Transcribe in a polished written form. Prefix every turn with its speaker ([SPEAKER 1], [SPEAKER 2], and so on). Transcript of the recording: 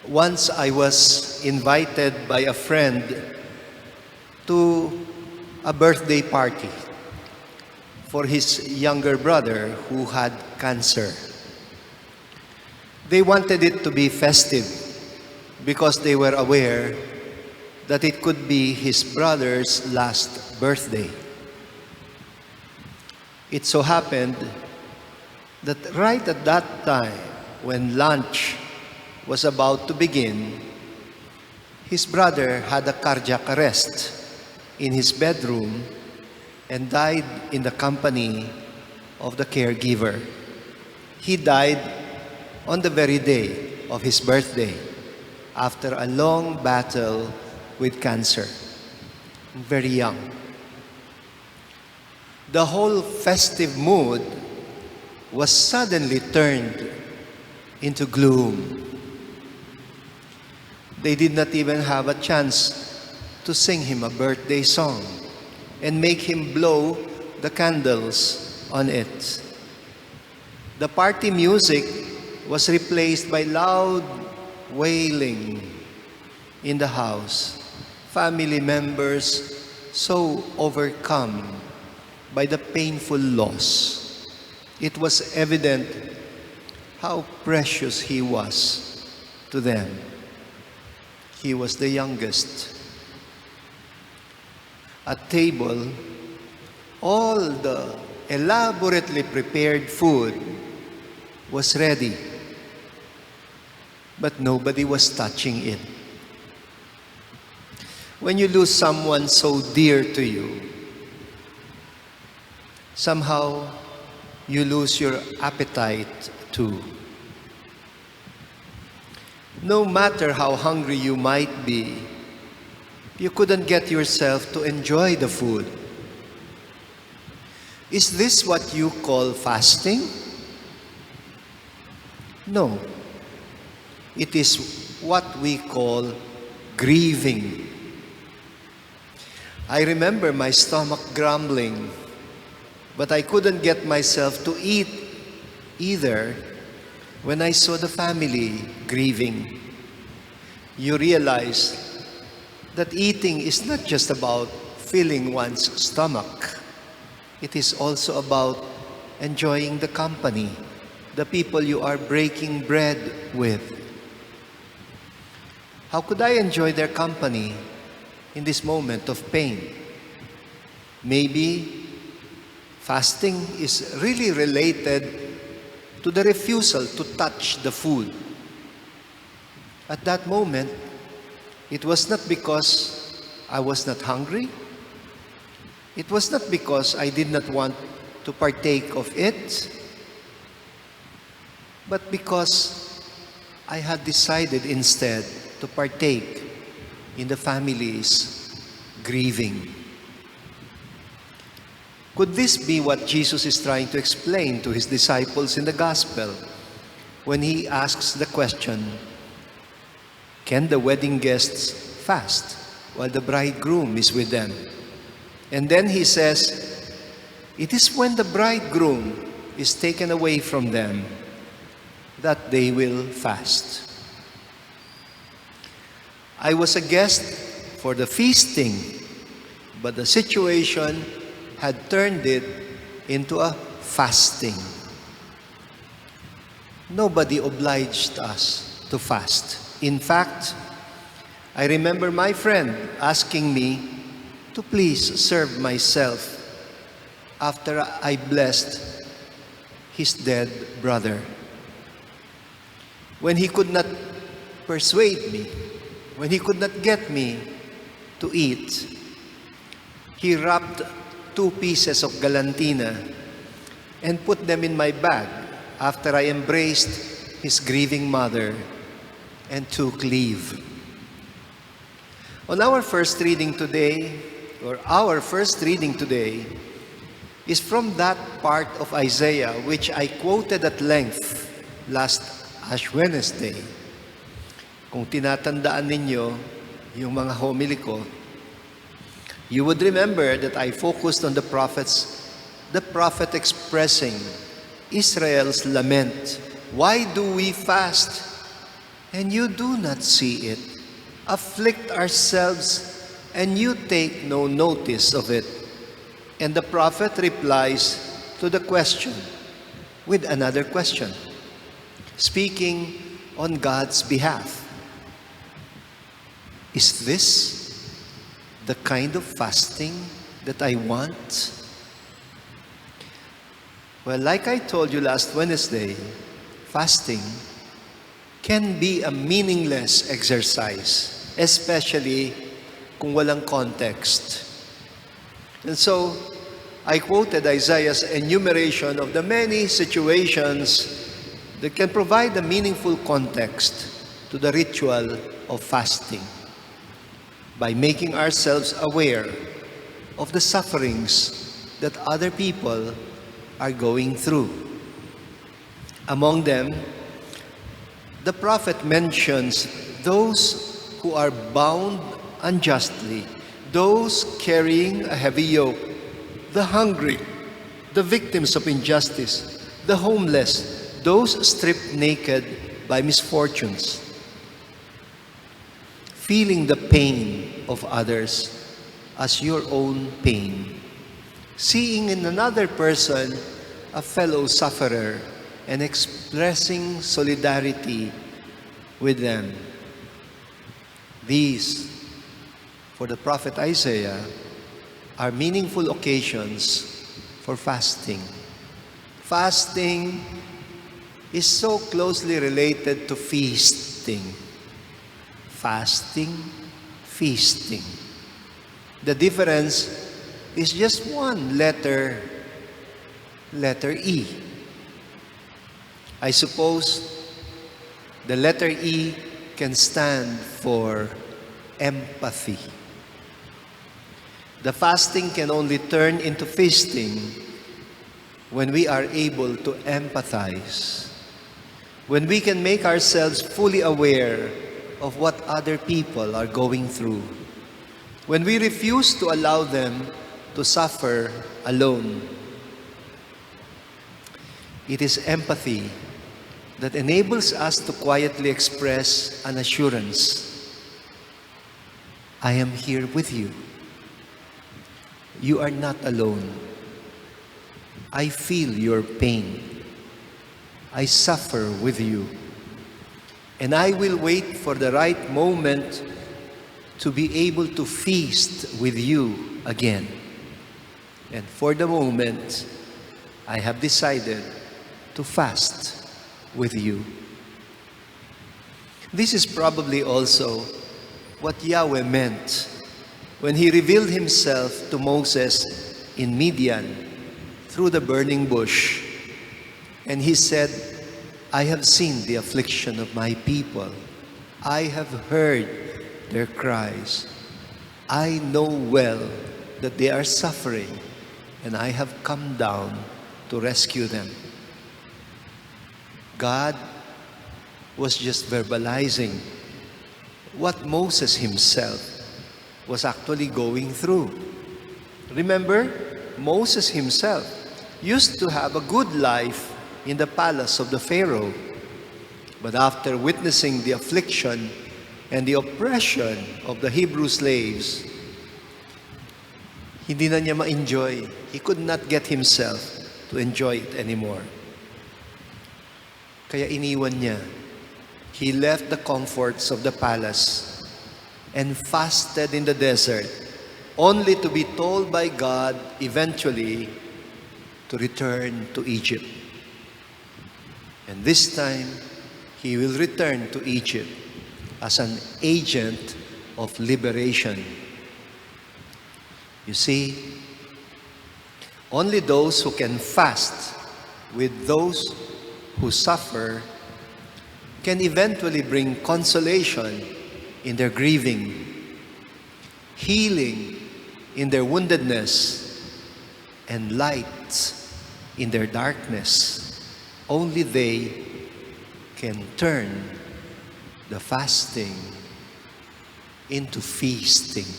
[SPEAKER 1] Once I was invited by a friend to a birthday party for his younger brother who had cancer. They wanted it to be festive because they were aware that it could be his brother's last birthday. It so happened that right at that time, when lunch was about to begin, his brother had a cardiac arrest in his bedroom and died in the company of the caregiver. He died on the very day of his birthday after a long battle with cancer, very young. The whole festive mood was suddenly turned into gloom. They did not even have a chance to sing him a birthday song and make him blow the candles on it. The party music was replaced by loud wailing in the house. Family members so overcome by the painful loss. It was evident how precious he was to them. He was the youngest. At table, all the elaborately prepared food was ready, but nobody was touching it. When you lose someone so dear to you, somehow you lose your appetite too. No matter how hungry you might be, you couldn't get yourself to enjoy the food. Is this what you call fasting? No. It is what we call grieving. I remember my stomach grumbling, but I couldn't get myself to eat either when I saw the family grieving. You realize that eating is not just about filling one's stomach. It is also about enjoying the company, the people you are breaking bread with. How could I enjoy their company in this moment of pain? Maybe fasting is really related to the refusal to touch the food. At that moment, it was not because I was not hungry. It was not because I did not want to partake of it, but because I had decided instead to partake in the family's grieving. Could this be what Jesus is trying to explain to his disciples in the gospel when he asks the question, can the wedding guests fast while the bridegroom is with them? And then he says, it is when the bridegroom is taken away from them that they will fast. I was a guest for the feasting, but the situation had turned it into a fasting. Nobody obliged us to fast. In fact, I remember my friend asking me to please serve myself after I blessed his dead brother. When he could not persuade me, when he could not get me to eat, he wrapped 2 pieces of galantina and put them in my bag after I embraced his grieving mother and took leave. On our first reading today, is from that part of Isaiah which I quoted at length last Ash Wednesday. Kung tinatandaan ninyo yung mga homily ko, you would remember that I focused on the prophet expressing Israel's lament. Why do we fast and you do not see it, afflict ourselves, and you take no notice of it. And the prophet replies to the question with another question, speaking on God's behalf. Is this the kind of fasting that I want? Well, like I told you last Wednesday, fasting can be a meaningless exercise, especially kung walang context. And so, I quoted Isaiah's enumeration of the many situations that can provide a meaningful context to the ritual of fasting by making ourselves aware of the sufferings that other people are going through. Among them, the prophet mentions those who are bound unjustly, those carrying a heavy yoke, the hungry, the victims of injustice, the homeless, those stripped naked by misfortunes. Feeling the pain of others as your own pain. Seeing in another person a fellow sufferer and expressing solidarity with them. These, for the prophet Isaiah, are meaningful occasions for fasting. Fasting is so closely related to feasting. Fasting, feasting. The difference is just one letter E. I suppose the letter E can stand for empathy. The fasting can only turn into feasting when we are able to empathize, when we can make ourselves fully aware of what other people are going through, when we refuse to allow them to suffer alone. It is empathy that enables us to quietly express an assurance. I am here with you. You are not alone. I feel your pain. I suffer with you. And I will wait for the right moment to be able to feast with you again. And for the moment, I have decided to fast with you. This is probably also what Yahweh meant when He revealed Himself to Moses in Midian through the burning bush. And He said, I have seen the affliction of my people. I have heard their cries. I know well that they are suffering, and I have come down to rescue them. God was just verbalizing what Moses himself was actually going through. Remember, Moses himself used to have a good life in the palace of the Pharaoh. But after witnessing the affliction and the oppression of the Hebrew slaves, hindi na niya ma-enjoy. He could not get himself to enjoy it anymore. Kaya iniwan niya. He left the comforts of the palace and fasted in the desert, only to be told by God eventually to return to Egypt. And this time, he will return to Egypt as an agent of liberation. You see, only those who can fast with those who suffer can eventually bring consolation in their grieving, healing in their woundedness, and light in their darkness. Only they can turn the fasting into feasting.